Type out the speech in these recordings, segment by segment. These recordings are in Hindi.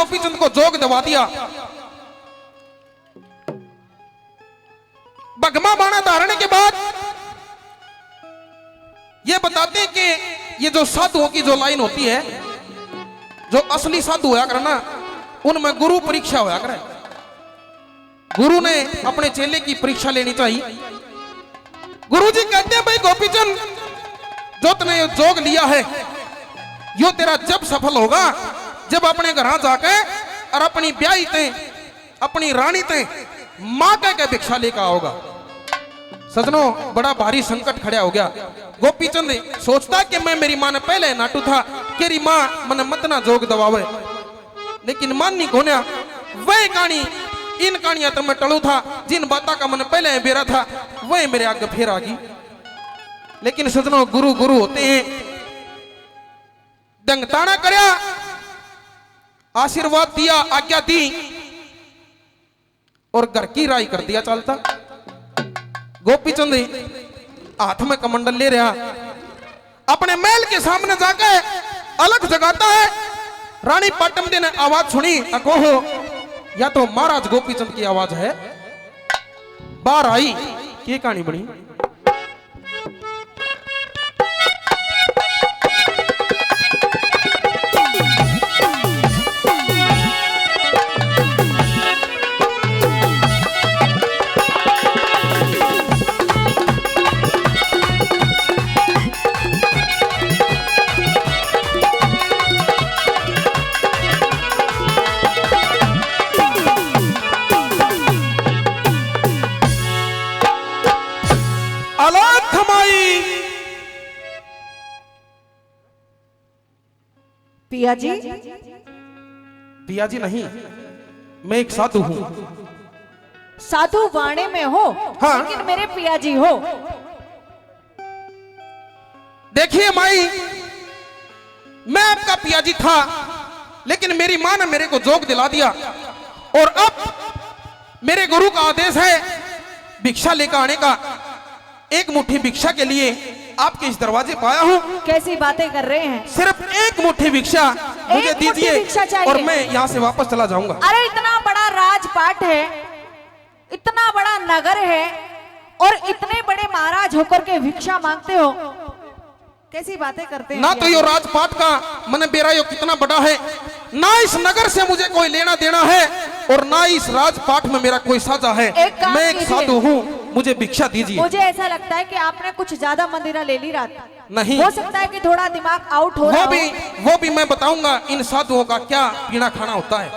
गोपीचंद को जोग दबा दिया। भगमा बाणा धारण के बाद ये बताते हैं कि ये जो साधुओं की जो लाइन होती है, जो असली साधु होया करे ना, उनमें गुरु परीक्षा होया करे। गुरु ने अपने चेले की परीक्षा लेनी चाहिए। गुरु जी कहते हैं भाई गोपीचंद, जो तूने ये जोग लिया है यो तेरा जब सफल होगा जब अपने घर जाके और अपनी ब्याही ते अपनी रानी ते मां कह के भिक्षा लेकर आओगा। सजनों, बड़ा भारी संकट खड़ा हो गया। गोपीचंद सोचता कि मैं मेरी मां ने पहले नाटू था कि री मां मन मत ना जोग दबावे, लेकिन मान नहीं कोन्या। वह कहानी इन कहानियां तो मैं टलू था, जिन बातों का मन पहले बेरा था वह मेरे आगे फिर आ गई। लेकिन सजनों, गुरु गुरु होते हैं। दंगताना करया, आशीर्वाद दिया, आज्ञा दी और घर की राय कर दिया चलता। गोपीचंद हाथ में कमंडल ले रहा, अपने महल के सामने जाकर अलग जगाता है। रानी पाटमदे ने आवाज सुनी, अकोहो या तो महाराज गोपीचंद की आवाज है। बाहर आई, ये कहानी बनी। पिया जी? पिया जी नहीं, मैं एक साधु हूं। साधु वाणे में हो, हाँ। लेकिन मेरे पिया जी हो। देखिए माई, मैं आपका पिया जी था, लेकिन मेरी मां ने मेरे को जोग दिला दिया और अब मेरे गुरु का आदेश है भिक्षा लेकर आने का। एक मुट्ठी भिक्षा के लिए आपके इस दरवाजे पर आया हूं। कैसी बातें कर रहे हैं? सिर्फ एक मुट्ठी भिक्षा मुझे दीजिए और मैं यहाँ से वापस चला जाऊंगा। अरे इतना बड़ा राजपाट है, इतना बड़ा नगर है और इतने बड़े महाराज होकर के भिक्षा मांगते हो, कैसी बातें करते हैं? ना तो ये राजपाट का मन बेरा यो कितना बड़ा है, ना इस नगर से मुझे कोई लेना देना है और ना इस राजपाट में मेरा कोई साझा है। मैं एक साधु हूँ, मुझे भिक्षा दीजिए। मुझे ऐसा लगता है कि आपने कुछ ज्यादा मंदिरा ले ली रात। नहीं, हो सकता है कि थोड़ा दिमाग आउट हो रहा हो। वो भी मैं बताऊंगा इन साधुओं का क्या पीना खाना होता है।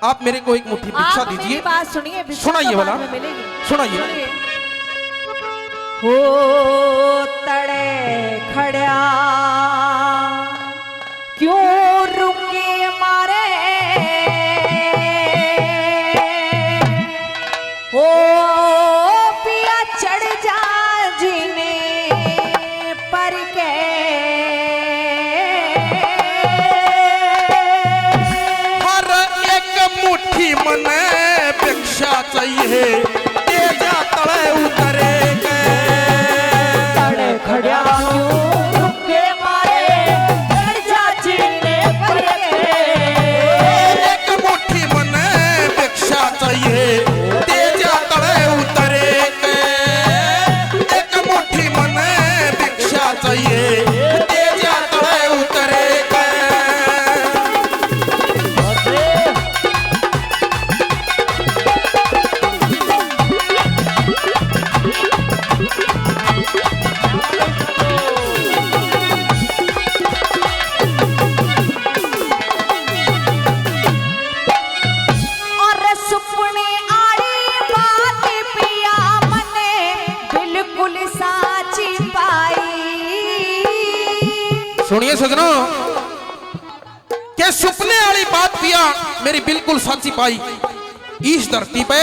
आप मेरे को एक मुट्ठी भिक्षा दीजिए। मेरी बात सुनिए, सुनाइए वाला, सुनाइए। हो तड़े खड़ा क्यों रुके मारे, हो पिया चढ़ जा जीने पर के, हर एक मुट्ठी मने भिक्षा चाहिए, दे जा तले उतरे खड़ा रुके मारे, चढ़ जा जीने पर के। एक मुट्ठी मने भिक्षा चाहिए, दे जा तले उतरे के। एक मुट्ठी मने भिक्षा चाहिए, दे जा तले उतरे के। सुनिए सजनों, क्या सपने वाली बात पिया मेरी बिल्कुल साची पाई। इस धरती पे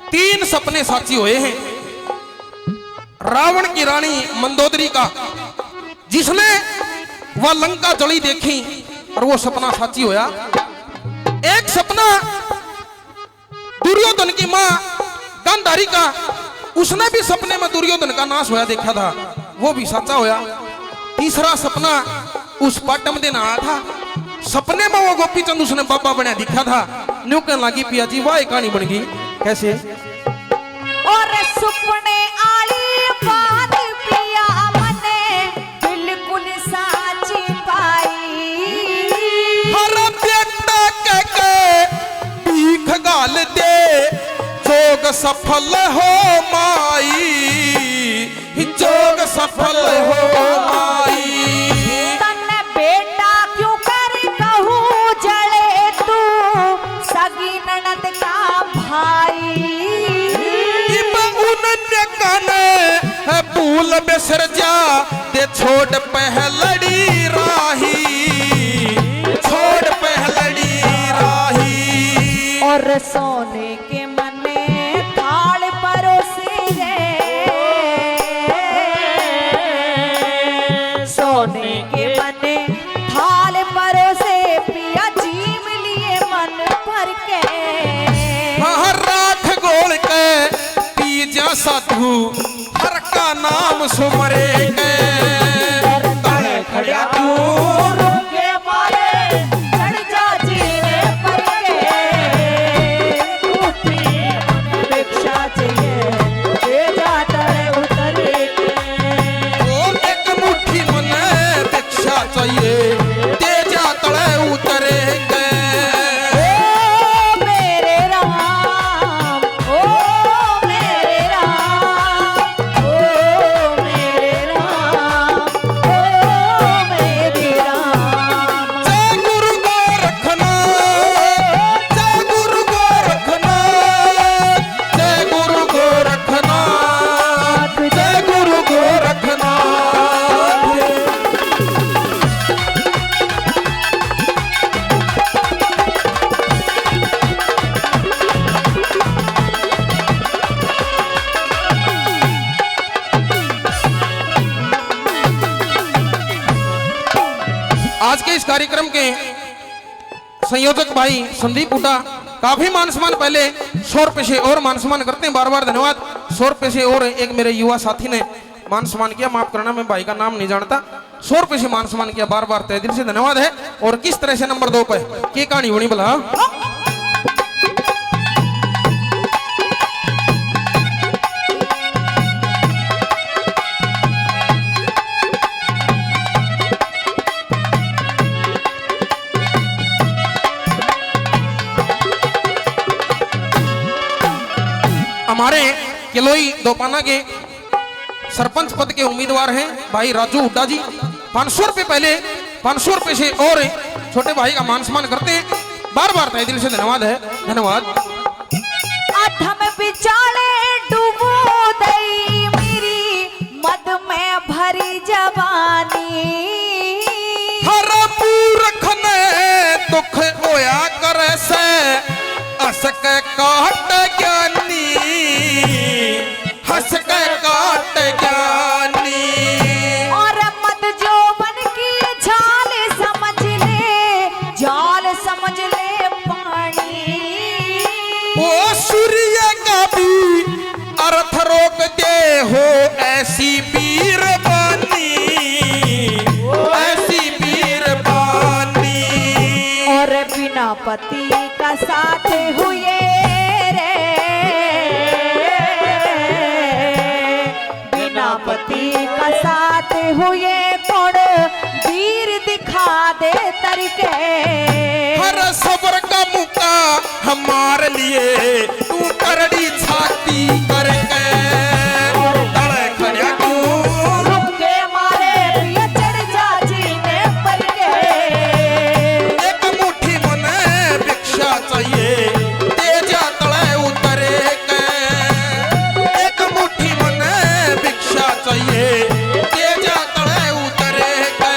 3 सपने साची हुए हैं। रावण की रानी मंदोदरी का, जिसने वह लंका जली देखी और वो सपना साची होया। एक सपना दुर्योधन की मां गांधारी का, उसने भी सपने में दुर्योधन का नाश होया देखा था, वो भी सच्चा होया। तीसरा सपना उस पाटमदे ने आया था सपने में वो गोपी चंद उसने बाबा बना दिखा था। न्यू कहने लगी पिया जी वाह कहानी बन गई कैसे। और सुपने आली बात पिया मने बिल्कुल साची पाई। हर बेटा के भीख गाल दे जोग सफल हो माई, जोग सफल हो माई। तन बेटा क्यों कर कहूँ जड़े तू सगी ननद का भाई। उनने कने भूल बिसर जा ते छोड़ पहलड़ी राही, छोड़ पहलड़ी राही। और सोने के मने थाल परोसे सोने के मने थाल परोसे पिया जीव लिए मन भर के। हाँ राख गोल के पी जा साधु हर का नाम सुमरे के। तड़े खड़ा तू के मारे चढ़ जा जीने पर के। टूटी मन भिक्षा चाहिए दे जा तड़े उतरे के। ओ एक मुट्ठी मने भिक्षा चाहिए दे जा तड़े उतरे के। ओ मेरे राम, ओ मेरे राम, ओ मेरे राम, ओ मेरे राम। जय गुरु गोरखनाथ, जय गुरु गोरखनाथ, जय गुरु गोरखनाथ, जय गुरु गोरखनाथ। आज के इस कार्यक्रम के संयोजक भाई संदीप हुड्डा काफी मान सम्मान पहले 100 रुपए से और मान सम्मान करते हैं, बार बार धन्यवाद। 100 रुपए से और एक मेरे युवा साथी ने मान सम्मान किया, माफ करना मैं भाई का नाम नहीं जानता। 100 रुपए से मान सम्मान किया, बार बार तहे दिल से धन्यवाद है। और किस तरह से नंबर 2 पे की कहानी बनी भला। हमारे किलोई दोपाना के सरपंच पद के उम्मीदवार हैं भाई राजू हुड्डा जी। 500 रुपए पहले 500 रुपए से और छोटे भाई का मान सम्मान करते हैं, बार बार तहे दिल से धन्यवाद है, धन्यवाद। अधम बिचाले डूबो दई मेरी मद में भरी जवानी। हर मूर्ख ने दुख होया करे से हंस के काट ज्ञानी, हंस के काट ज्ञानी। और मद जोबन की झाल समझ ले, जाल समझ ले पानी। ओ सूर्य का भी अर्थ रोक दे हो ऐसी वीर बानी, ऐसी वीर बानी। और बिना पति का साथ हुए रे, बिना पति का साथ हुए कौन वीर दिखा दे तरके। हर सबर का मुका हमारे लिए तू करड़ी छाती करके। तड़े खड़ा तू के मारे पिया चढ़ जा जीने पर के। एक मुट्ठी मने भिक्षा चाहिए दे जा तड़े उतरे के। एक मुट्ठी मने भिक्षा चाहिए दे जा तड़े उतरे के।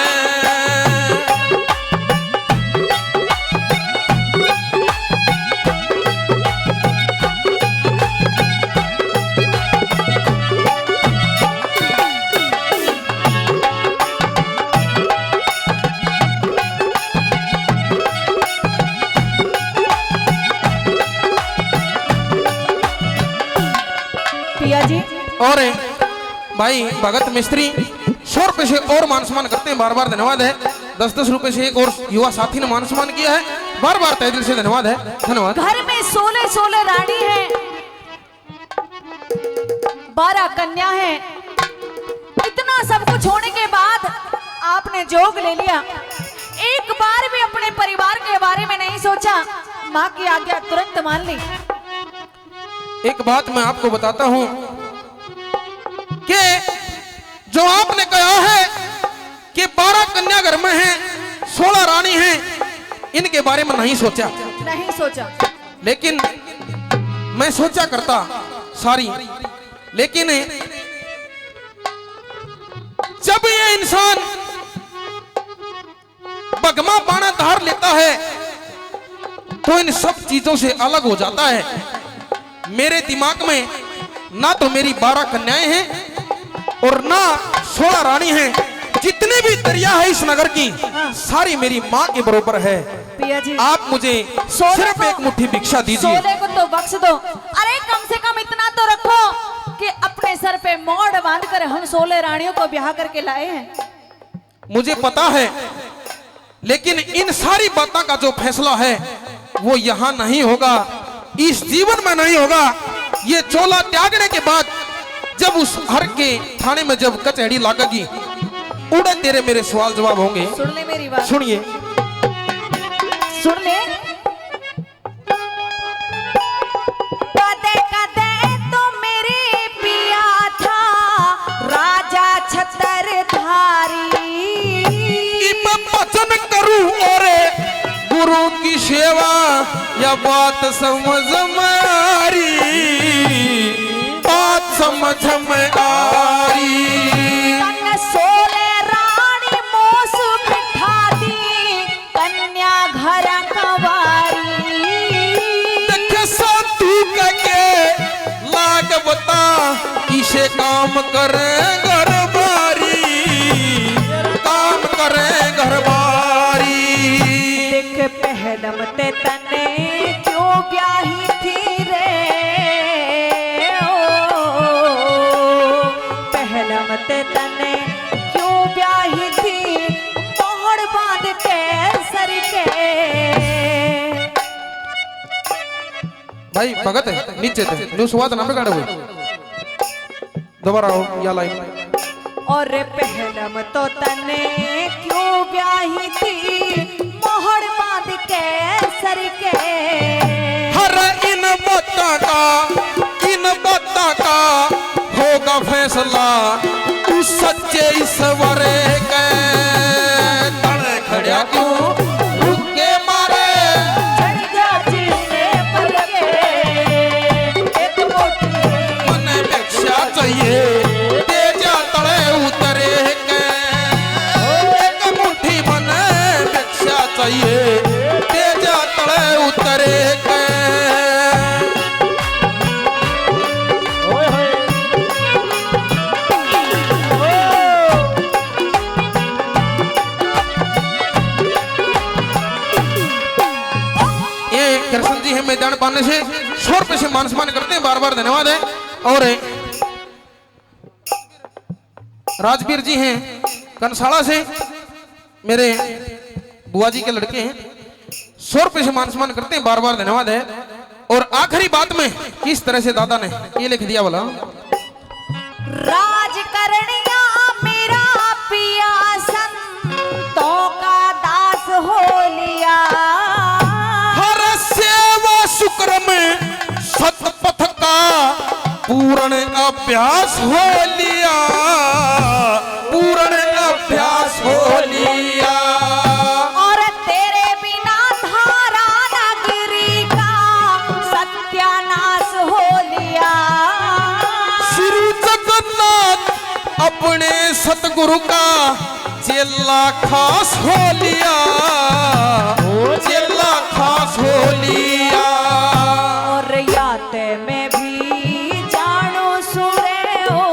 पिया जी और भाई भगत मिस्त्री 100 रुपए से और मान सम्मान करते हैं, बार बार धन्यवाद है। 10-10 रुपए से एक और युवा साथी ने मान सम्मान किया है, बार बार तहे दिल से धन्यवाद है, धन्यवाद। घर में 16 रानी है, 12 कन्या है। इतना सब कुछ होने के बाद आपने जोग ले लिया, एक बार भी अपने परिवार के बारे में नहीं सोचा, माँ की आज्ञा तुरंत मान ली। एक बात मैं आपको बताता हूं कि जो आपने कहा है कि 12 कन्या घर में हैं, 16 रानी हैं, इनके बारे में नहीं सोचा, नहीं सोचा, लेकिन मैं सोचा करता सारी, लेकिन जब ये इंसान बगमा बाणा धार लेता है तो इन सब चीजों से अलग हो जाता है। मेरे दिमाग में ना तो मेरी 12 कन्याएं हैं और ना 16 रानी हैं। जितने भी दरिया है इस नगर की, सारी मेरी माँ के बरोबर है। पिया जी, आप मुझे सिर्फ एक मुट्ठी भिक्षा दीजिए। 16 को तो बख्श दो, अरे कम से कम इतना तो रखो कि अपने सर पे मोड़ बांधकर हम 16 रानियों को ब्याह करके लाए हैं। मुझे पता है, लेकिन इन सारी बातों का जो फैसला है वो यहाँ नहीं होगा, इस जीवन में नहीं होगा। ये चोला त्यागने के बाद जब उस हर के थाने में जब कचहरी लागेगी, उड़े तेरे मेरे सवाल जवाब होंगे। सुन ले मेरी बात, सुनिए, सुन ले। कदे कदे तो मेरे पिया था राजा छत्रधारी, वचन करूं और गुरु की सेवा, या बात समझ में आ रही, बात समझ में आ रही। 16 रानी मोस बिठा दी, कन्या घर कंवारी। देखे साधु के लाग बता, इसे काम करे घर बारी, काम करे घर बारी। देख पहलम ते तने क्यों ब्याही थी रे, ओ पहलम ते तने क्यों ब्याही थी, मोहर बांध के सर के। भाई भगत है नीचे थे, जो सुवाद ना बिगाड़े हुए, दोबारा आओ या लाइन। और पहलम तो तने क्यों ब्याही थी, मोहर बांध के सर के। हर इन बातों का होगा फैसला, तू सच्चे ईश्वर के तड़े खड़ा क्यों रुके मारे, चढ़ जा जीने पर के, एक मोटी मने भिक्षा चाहिए, दे जा तड़े उतरे के, एक मुट्ठी मने भिक्षा चाहिए, दे जा तड़े उतरे के। कृष्ण जी है मैदान पाने से 100 रुपए से मान सम्मान करते हैं, बार बार धन्यवाद है। और राजवीर जी हैं कंसाला से, मेरे बुआ जी के लड़के हैं, 100 रुपए से मान सम्मान करते हैं, बार बार धन्यवाद है। और आखिरी बात में किस तरह से दादा ने ये लिख दिया, बोला राज करनिया मेरा पिया संतों का दास हो लिया, शुक्र में सतपथ का पूर्ण अभ्यास हो लिया, पूर्ण अभ्यास हो लिया। और तेरे बिना धारा नगरी का सत्यानाश हो लिया। श्री जगन्नाथ अपने सतगुरु का चेला खास हो लिया, चेला खास हो लिया। में भी जानो सुरे हो,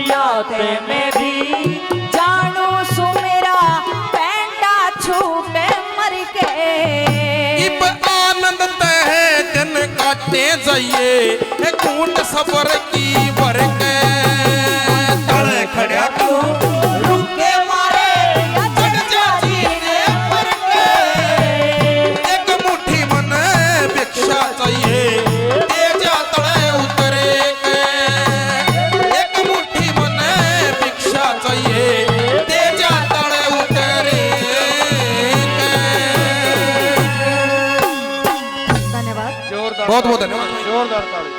याते में भी जानो सुमेरा, पेंडा छूटे मर के। इब आनंद तह दिन काटे जाइए, कूट सबर की भर के तड़े खड़ा क्यों रुके मारे चढ़ जा जीने पर के एक मुट्ठी मन भिक्षा चाहिए दे जा तले उतरे के एक मुट्ठी मन भिक्षा चाहिए दे जा तले उतरे के। धन्यवाद। जोरदार बहुत बहुत धन्यवाद। जोरदार ताली।